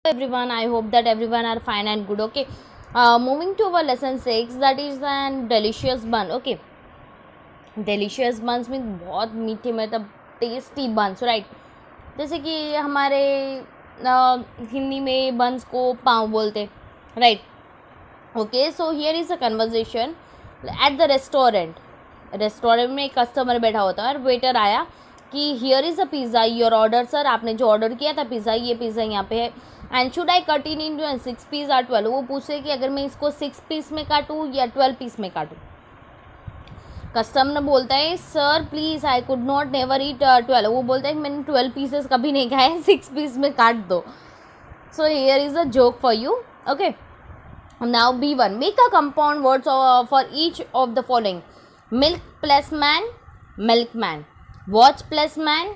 everyone, I hope that everyone are fine and good. Okay, moving to our lesson 6, that is an delicious bun. Okay, delicious buns mean बहुत मीठे मतलब tasty buns, right? जैसे कि हमारे हिंदी में buns को पाव बोलते, right? Okay, so here is a conversation at the restaurant में एक कस्टमर बैठा होता है और वेटर आया कि here is a pizza your order sir, आपने जो ऑर्डर किया था पिज़्ज़ा, ये पिज़्ज़ा यहाँ पे है, and should I cut into 6 piece और 12। वो पूछे कि अगर मैं इसको 6 पीस में काटूँ या 12 पीस में काटूँ। कस्टमर बोलता है sir please I could not never ईट 12। वो बोलता है कि मैंने 12 पीसेस कभी नहीं खाए, 6 पीस में काट दो। So here is a joke for you. Okay, now B1, make a compound words for each of the following: milk plus man, milkman; watch plus man,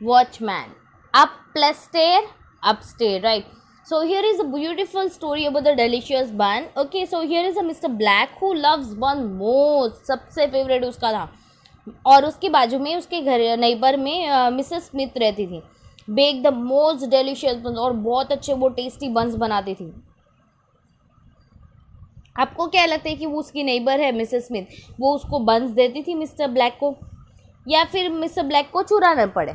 watchman; up plus stair, upstair, right? So here is a beautiful story about the delicious bun. Okay, so here is a Mr. Black who loves bun most, सबसे favourite उसका था, और उसके बाजू में उसके घर neighbour में मिसेस स्मिथ रहती थी। Bake the most delicious buns, और बहुत अच्छे वो टेस्टी बन्स बनाती थी। आपको क्या लगता है कि वो उसकी नेबर है मिसेस स्मिथ, वो उसको बंस देती थी मिस्टर ब्लैक को, या फिर मिस्टर ब्लैक को चुराना पड़े?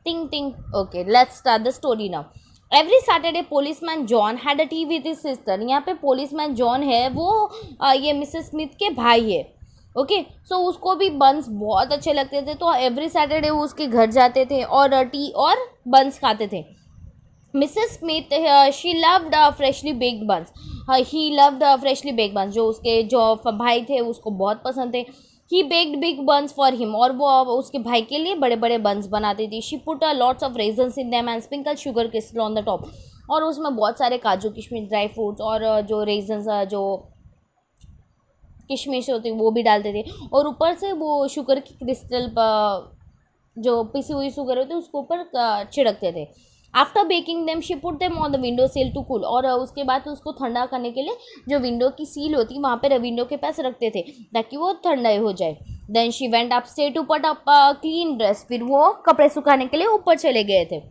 टिंग टिंग। Okay, let's start the story now. Every Saturday policeman John had a T with his sister. यहाँ पे पुलिसमैन जॉन है वो ये मिसेस स्मिथ के भाई है। ओके, सो उसको भी बंस बहुत अच्छे लगते थे, तो एवरी सैटरडे वो उसके घर जाते थे और टी और बंस खाते थे। Mrs Smith she loved freshly baked buns, he loved freshly baked buns, जो उसके जो भाई थे उसको बहुत पसंद थे। He baked big buns for him, और वो उसके भाई के लिए बड़े बड़े बंस बनाती थी। She put lots of raisins in them and sprinkle sugar crystal on the top, और उसमें बहुत सारे काजू किशमिश ड्राई फ्रूट्स और जो रेजन्स जो किशमिश होती वो भी डालते थे, और ऊपर से वो शुगर की क्रिस्टल जो पिसी हुई शुगर होती है उसको ऊपर छिड़कते थे। After baking them she put them on the window sill to cool, और उसके बाद उसको ठंडा करने के लिए जो विंडो की सील होती वहाँ पे विंडो के पास रखते थे ताकि वो ठंडा हो जाए। Then she went upstairs to put up clean dress, फिर वो कपड़े सुखाने के लिए ऊपर चले गए थे।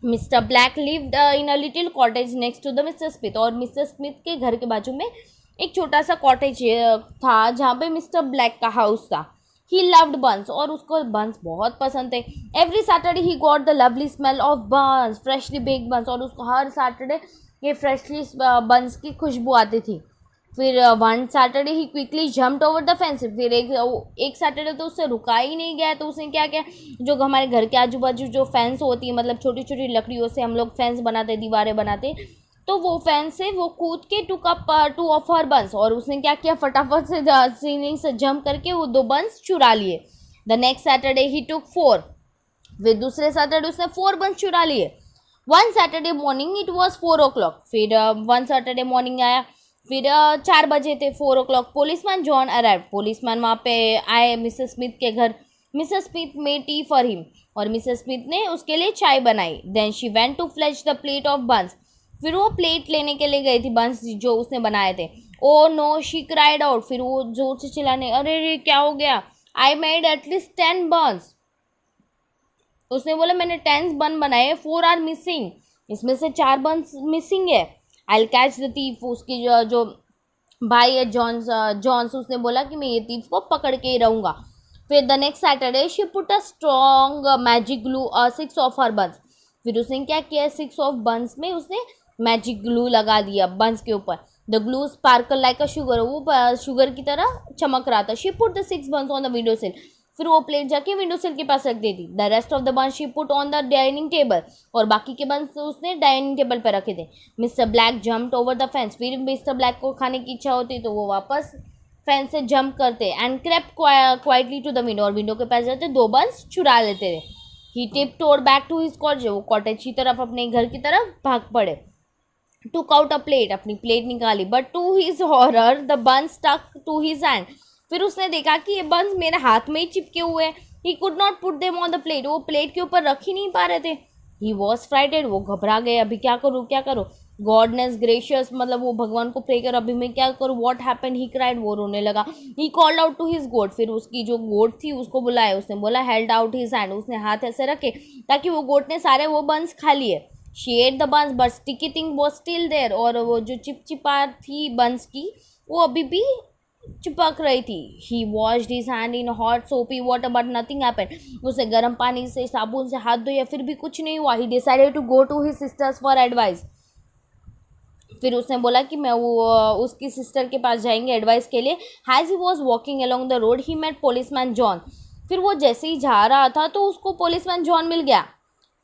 Mister Black lived in a little cottage next to the Mr Smith, और मिस्टर स्मिथ के घर के बाजू में एक छोटा सा कॉटेज था जहाँ पे मिस्टर ब्लैक का हाउस था। ही लव्ड बंस, और उसको बंस बहुत पसंद थे। Every Saturday he got the lovely smell of buns, freshly baked buns, और उसको हर सैटरडे ये फ्रेशली बंस की खुशबू आती थी। फिर one Saturday he quickly jumped over the fence, फिर एक सैटरडे तो उससे रुका ही नहीं गया, तो उसने क्या किया, जो हमारे घर के आजू बाजू जो फेंस होती है, मतलब छोटी छोटी लकड़ियों से हम लोग फेंस बनाते, दीवारें बनाते, तो वो फैन से वो कूद के टुक अप 2 ऑफ हर बंस, और उसने क्या किया, फटाफट से सीलिंग से जंप करके वो 2 बंस चुरा लिए। द नेक्स्ट सैटरडे ही टुक 4, फिर दूसरे सैटरडे उसने 4 बंस चुरा लिए। One Saturday morning it was 4 o'clock, फिर वन सैटरडे मॉर्निंग आया, फिर 4 बजे थे, 4 o'clock policeman John arrive, policeman वहाँ पे आए मिसेस स्मिथ के घर। Mrs Smith made tea for him, और मिसेस स्मिथ ने उसके लिए चाय बनाई। Then she went to fetch the plate of buns, फिर वो प्लेट लेने के लिए गई थी बंस जो उसने बनाए थे। Oh no she cried out, फिर वो जोर से चिल्लाने, अरे रे क्या हो गया, आई मेड एटलीस्ट 10 बंस। उसने बोला मैंने 10 बन बनाए, 4 आर मिसिंग, इसमें से 4 बंस मिसिंग है। आई कैच द थीफ, उसकी जो भाई है जॉन्स, उसने बोला कि मैं ये थीफ को पकड़ के ही रहूँगा। फिर the next Saturday she put a strong magic glue 6 of her buns, फिर उसने क्या किया, 6 ऑफ बंस में उसने मैजिक ग्लू लगा दिया बंस के ऊपर। The glue sparkle like a sugar, वो शुगर की तरह चमक रहा था। She put the 6 buns on the window sill, फिर वो प्लेट जाके विंडो सिल के पास रख देती। The rest of the buns she put on the dining table, और बाकी के बंस उसने डाइनिंग टेबल पर रखे थे। Mister black jumped over the fence, फिर मिस्टर ब्लैक को खाने की इच्छा होती तो वो वापस फेंस से जंप करते and crept quietly to the window, और विंडो के पास जाते 2 बंस चुरा लेते थे। He tiptoed back to his cottage, वो कॉटेज की तरफ अपने घर की तरफ भाग पड़े। टुक आउट अ प्लेट, अपनी प्लेट निकाली, but to his horror the buns stuck to his hand, फिर उसने देखा कि ये बंस मेरे हाथ में ही चिपके हुए हैं। He could not put them on the plate, वो प्लेट के ऊपर रख ही नहीं पा रहे थे। ही वॉज फ्राइटेड, वो घबरा गए, अभी क्या करूँ क्या करूँ। गॉडनेस ग्रेशियस, मतलब वो भगवान को प्रे कर, अभी मैं क्या करूँ, व्हाट हैपेंड, ही क्राइड, वो रोने लगा। He called out to his goat, फिर उसकी जो गोट थी उसको बुलाया, उसने बोला हेल्ड आउट हिज हैंड, उसने हाथ ऐसे रखे ताकि वो गोट ने सारे वो बंस खा लिए। She ate the buns but sticky thing was still there, और वो जो चिपचिपा थी बंस की वो अभी भी चिपक रही थी। He washed his hand in hot soapy water but nothing happened, उसने गर्म पानी से साबुन से हाथ धोया फिर भी कुछ नहीं हुआ। He decided to go to his sister's for advice, फिर उसने बोला कि मैं वो उसकी सिस्टर के पास जाएंगे एडवाइस के लिए। As he was walking along the road he met policeman John, फिर वो जैसे ही जा रहा था तो उसको पुलिसमैन जॉन मिल गया।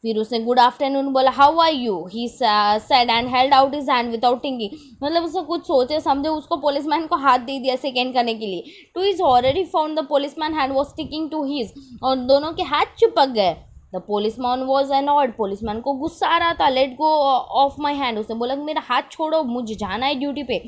फिर उसने गुड आफ्टरनून बोला, how are you, he said and held out his hand without thinking, मतलब उसने कुछ सोचे समझे उसको पुलिसमैन को हाथ दे दिया सेकेंड करने के लिए। To his horror he found the policeman hand was sticking to his, और दोनों के हाथ चिपक गए। The policeman was annoyed, policeman को गुस्सा आ रहा था। Let go of my hand, उसने बोला कि मेरा हाथ छोड़ो, मुझे जाना है ड्यूटी पे।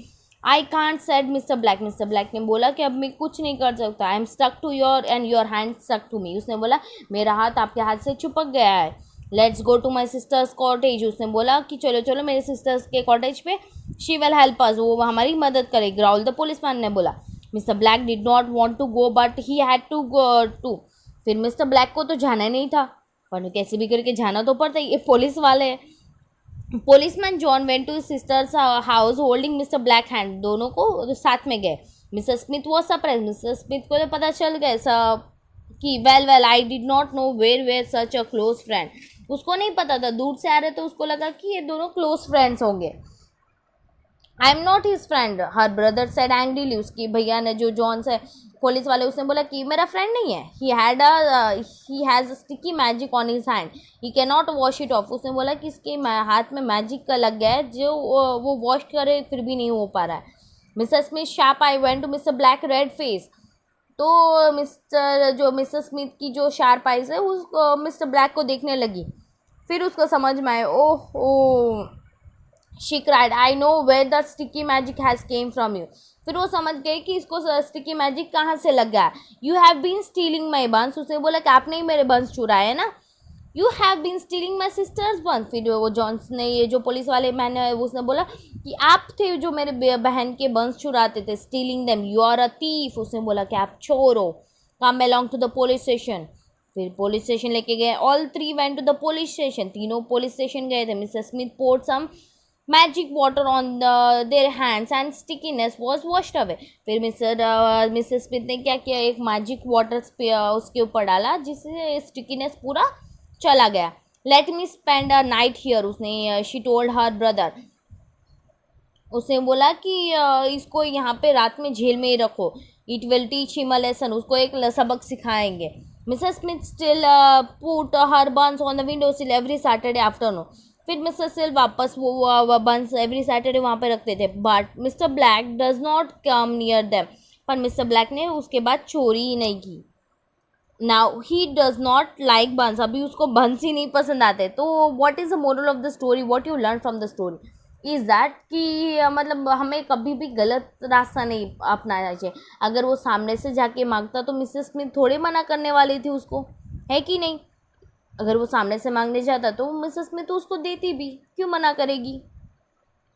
I can't said Mr Black, Mr Black ने बोला कि अब मैं कुछ नहीं कर सकता। I am stuck to your and your hand stuck to me, उसने बोला मेरा हाथ आपके हाथ से चिपक गया है। Let's go to my sister's cottage, उसने बोला कि चलो चलो मेरे सिस्टर्स के कॉटेज पे, शी विल हेल्प अस, वो हमारी मदद करेगी। ग्राउल द पुलिसमैन ने बोला। Mr Black did not want to go but he had to go to, फिर मिस्टर ब्लैक को तो जाना नहीं था पर कैसे भी करके जाना तो पड़ता है, ये पुलिस वाले हैं। Policeman John went to sister's house holding Mr Black hand, दोनों को साथ में गए। Mr Smith was surprise, Mr Smith को तो पता चल गया कि well I did not know where such a close friend, उसको नहीं पता था, दूर से आ रहे तो उसको लगा कि ये दोनों क्लोज फ्रेंड्स होंगे। I am not his friend, her brother said angrily, उसकी भैया ने जो जॉन से पुलिस वाले, उसने बोला कि मेरा फ्रेंड नहीं है। He has sticky magic on his hand, he can not wash it of, उसने बोला कि इसके हाथ में मैजिक का लग गया है जो वो वॉश करे फिर भी नहीं हो पा रहा है। Mr Smith sharp eye went to Mr Black red face, तो मिस्टर स्मिथ की जो शार्प आइज है उसको मिस्टर ब्लैक को देखने लगी, फिर उसको समझ में आया, oh oh, she cried, I know where the sticky magic has come from you, फिर वो समझ गए कि इसको स्टिकी मैजिक कहाँ से लग गया। यू हैव बीन स्टीलिंग माई बंस, उसने बोला कि आपने ही मेरे बंस चुराए है ना। You have been stealing my sisters buns, फिर वो जॉन्स ने, ये जो पुलिस वाले मैन है उसने बोला कि आप थे जो मेरे बहन के बंस चुराते थे, stealing them, you are a thief, उसने बोला कि आप चोर हो, come along to the police station, फिर पुलिस स्टेशन लेके गए। All three went to the police station, तीनों पुलिस स्टेशन गए थे। Mr Smith poured some magic water on their hands and stickiness was washed away, फिर Mr Smith ने क्या किया, एक मैजिक वाटर उसके ऊपर डाला जिससे स्टिकीनेस पूरा चला गया। Let me spend a night here, उसने शी टोल्ड हर ब्रदर, उसने बोला कि इसको यहाँ पे रात में जेल में ही रखो, it will teach him a lesson, उसको एक सबक सिखाएंगे। Mrs Smith still put her buns on the window sill every Saturday afternoon, फिर मिस्टर स्टिल वापस वो बंस एवरी सैटरडे वहाँ पे रखते थे। But mister Black does not come near them, पर मिस्टर ब्लैक ने उसके बाद चोरी ही नहीं की। Now he does not like buns, अभी उसको बंस ही नहीं पसंद आते। तो what is the moral of the story, what you learn from the story is that कि मतलब हमें कभी भी गलत रास्ता नहीं अपनाना चाहिए। अगर वो सामने से जाके मांगता तो मिसेस स्मिथ थोड़ी मना करने वाली थी उसको, है कि नहीं। अगर वो सामने से मांगने जाता तो मिसेस स्मिथ तो उसको देती भी, क्यों मना करेगी,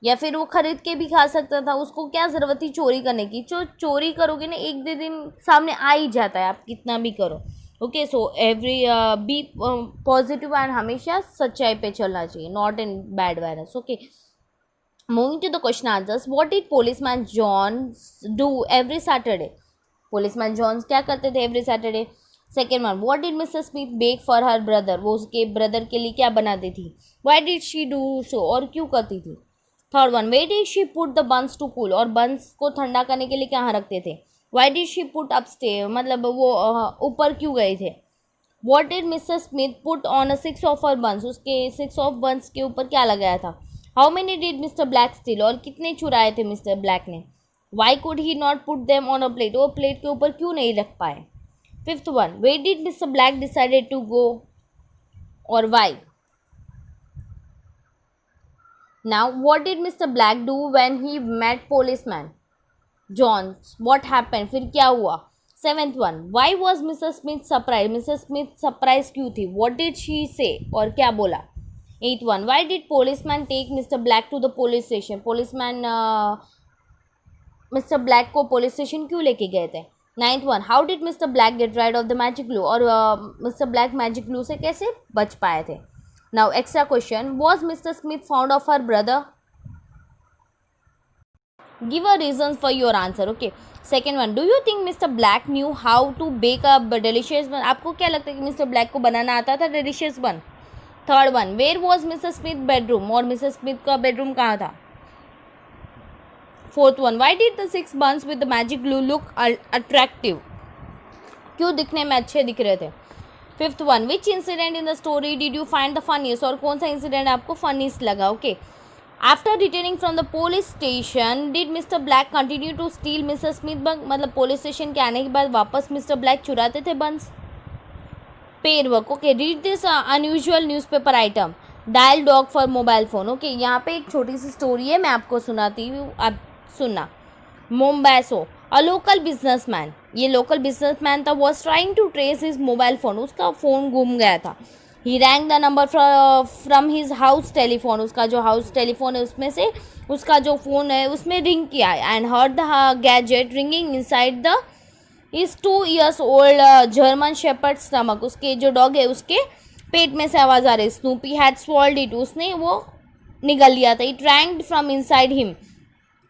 या फिर वो खरीद के भी खा सकता था, उसको क्या ज़रूरत थी चोरी करने की। जो चोरी करोगे ना एक दो दिन सामने आ ही जाता है, आप कितना भी करो। Okay, so every be positive and हमेशा सच्चाई पे चलना चाहिए, not in bad virus. Okay, moving to the question answers, what did policeman John do every Saturday, policeman John's क्या करते थे every Saturday. Second one, what did Mrs Smith bake for her brother, वो उसके brother के लिए क्या बनाती थी। Why did she do so, और क्यों करती थी। Third one, where did she put the buns to cool, और बंस को ठंडा करने के लिए कहाँ रखते थे। Why did she put upstair, मतलब वो ऊपर क्यों गए थे। What did mister Smith put on a 6 of her buns, उसके 6 ऑफ बंस के ऊपर क्या लगाया था। How many did mister Black steal, और कितने चुराए थे मिस्टर ब्लैक ने। Why could he not put them on a plate, वो प्लेट के ऊपर क्यों नहीं रख पाए। Fifth one, where did mister black decided to गो और Y. Now, what did Mr. Black do when he met policeman John? What happened? फिर क्या हुआ। Seventh one, why was Mrs. Smith surprised? Mrs. Smith surprised क्यों थी। What did she say? और क्या बोला। Eighth one, why did policeman take Mr. Black to the police station? Policeman Mr Black को police station क्यों लेके गए थे? Ninth one, how did mister Black get rid of the magic glue? और Mr Black magic glue से कैसे बच पाए थे? Now extra question, was Mr Smith fond of her brother? Give a reason for your answer. Okay. Second one, do you think Mr Black knew how to bake a delicious bun? आपको क्या लगता है कि mister Black को बनाना आता था delicious bun? Third one, where was Mr Smith bedroom? और Mr Smith का बेडरूम कहाँ था? Fourth one, why did the 6 buns with the magic glue look attractive? क्यों दिखने में अच्छे दिख रहे थे? Fifth one, which incident in the story did you find the funniest? और कौन सा इंसिडेंट आपको फनीस्ट लगा? Okay. After returning from the police station did mister Black continue to steal mister Smith buns? मतलब पुलिस स्टेशन के आने के बाद वापस मिस्टर ब्लैक चुराते थे buns. Pair work. Okay. Read this unusual newspaper item. Dial dog for mobile phone. Okay. यहाँ पे एक छोटी सी स्टोरी है, मैं आपको सुनाती हूँ, आप सुनना. मोम्बैसो, अ लोकल बिजनेसमैन, ये लोकल बिजनेसमैन था, was trying to trace his mobile phone. उसका फ़ोन गुम गया था. He rang the number from his house telephone. उसका जो हाउस टेलीफोन है उसमें से उसका जो फ़ोन है उसमें रिंग किया. And heard the gadget ringing inside the is 2 years old German shepherd stomach. उसके जो डॉग है उसके पेट में से आवाज़ आ रही. स्नूपी हैड स्वॉल्ड इट, उसने वो निगल लिया था. It ranged from inside him,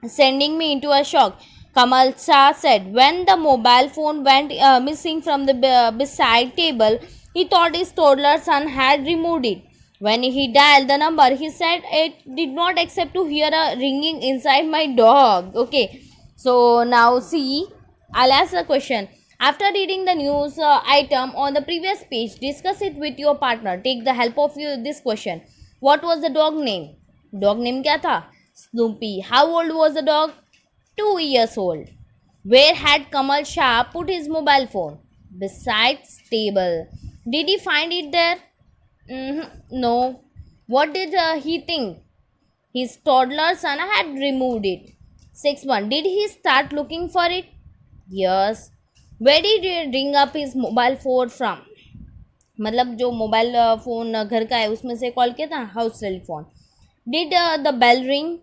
sending me into a shock. Kamal Shah said when the mobile phone went missing from the beside table, he thought his toddler son had removed it. When he dialed the number, he said it did not accept to hear a ringing inside my dog. Okay, so now see, I'll ask the question. After reading the news item on the previous page, discuss it with your partner. Take the help of this question. What was the dog name? Dog name क्या था? Snoopy. How old was the dog? 2 years old. Where had Kamal Shah put his mobile phone? Besides table. Did he find it there? No. What did he think? His toddler son had removed it. 6-1. Did he start looking for it? Yes. Where did he ring up his mobile phone from? मतलब जो mobile phone घर का है उसमें से call किया था, house telephone. Did the bell ring?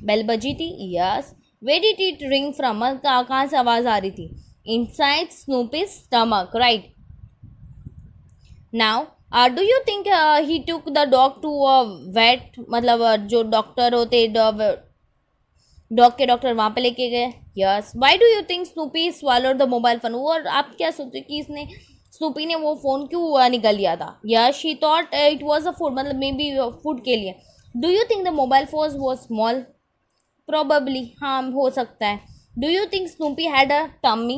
Bell बजी थी. Yes. Where did it ring from? कहाँ से आवाज़ आ रही थी? Inside Snoopy's stomach. Right. Now do you think he took the dog to vet? मतलब जो डॉक्टर होते डॉग के डॉक्टर वहाँ पे लेके गए. Yes. Why do you think Snoopy swallowed the mobile phone? और आप क्या सोचते कि इसने स्नूपी ने वो फ़ोन क्यों निकल लिया था? Yes. She thought it was a food, मतलब मे बी फूड के लिए. Do you think the mobile phone was small? Probably, हाँ हो सकता है. Do you think Snoopy had a tummy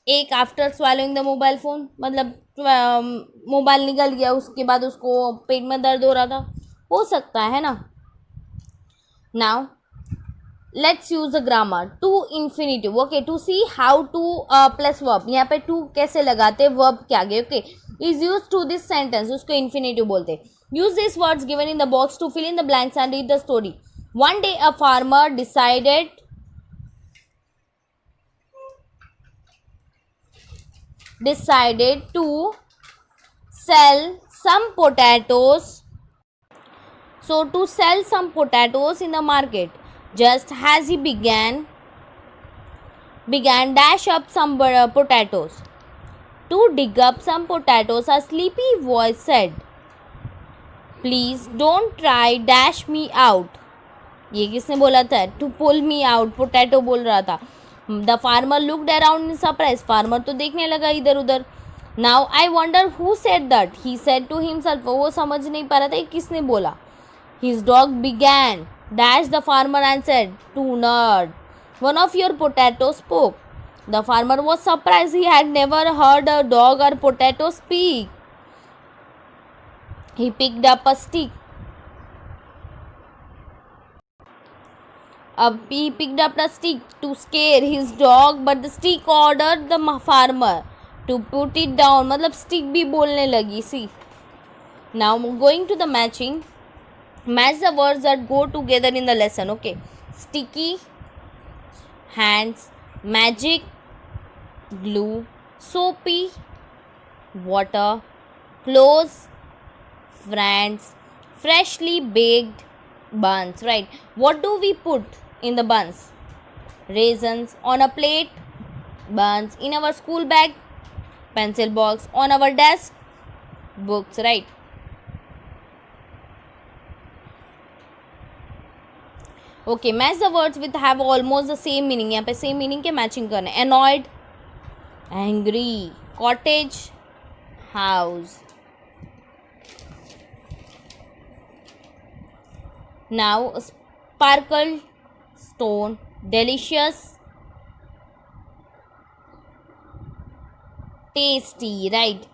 ache after swallowing the mobile phone? मतलब mobile निकल गया उसके बाद उसको पेट में दर्द हो रहा था, हो सकता है ना. Now let's use the grammar. To infinitive. Okay. To see how to plus verb. यहाँ पे टू कैसे लगाते हैं वर्ब के आगे. Okay. Is use to this sentence, उसको इन्फिनिटिव बोलते. Use this words given in the box to fill in the blanks and read the story. One day a farmer decided to sell some potatoes. So to sell some potatoes in the market, just as he began dash up some potatoes. To dig up some potatoes, a sleepy voice said, "Please don't try dash me out." ये किसने बोला था? To pull me out. Potato बोल रहा था. The farmer looked around in surprise. Farmer तो देखने लगा इधर उधर. Now I wonder who said that. He said to himself. वो समझ नहीं पा रहा था किसने बोला. His dog began dash the farmer and said, to nerd, one of your potato spoke. The farmer was surprise. He had never heard a dog और potato speak. He picked up a stick. He picked up the stick to scare his dog, but the stick ordered the farmer to put it down. मतलब stick भी बोलने लगी. See. Now going to the matching. Match the words that go together in the lesson. Okay. Sticky, hands, magic, glue, soapy, water, clothes, friends, freshly baked buns, right? What do we put in the buns? Raisins. On a plate, buns. In our school bag, pencil box. On our desk, books, right? Okay, match the words with have almost the same meaning. यहाँ पे same meaning के matching करने. Annoyed, angry. Cottage, house. Now sparkle, stone. Delicious, tasty, right?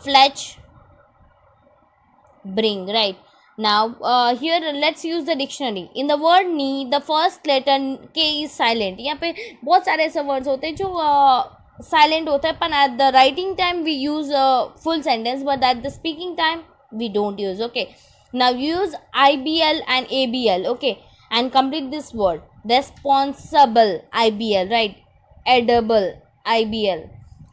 Fletch, bring, right? Now here let's use the dictionary. In the word knee, the first letter K is silent. यहाँ पे बहुत सारे ऐसे words होते हैं जो silent होता है, पर at the writing time we use a full sentence, but at the speaking time we don't use. Okay, now use IBL and ABL. Okay, and complete this word. Responsible, IBL, right? Edible, IBL.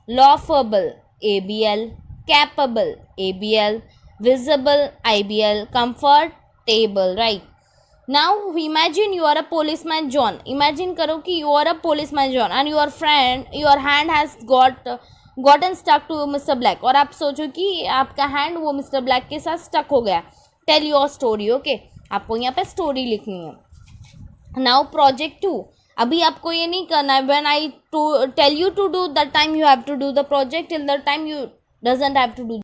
Laughable, ABL. Capable, ABL. Visible, IBL. Comfortable, right? Now imagine you are a policeman John. Imagine करो कि you are a policeman John and your hand has gotten stuck to Mr. Black, और आप सोचो कि आपका hand वो Mr. Black के साथ stuck हो गया. Tell your story. Okay, आपको यहाँ पे story लिखनी है. Now project 2. अभी आपको ये नहीं करना है. When I tell you to do that time you have to do the project, till that time you doesn't have to do.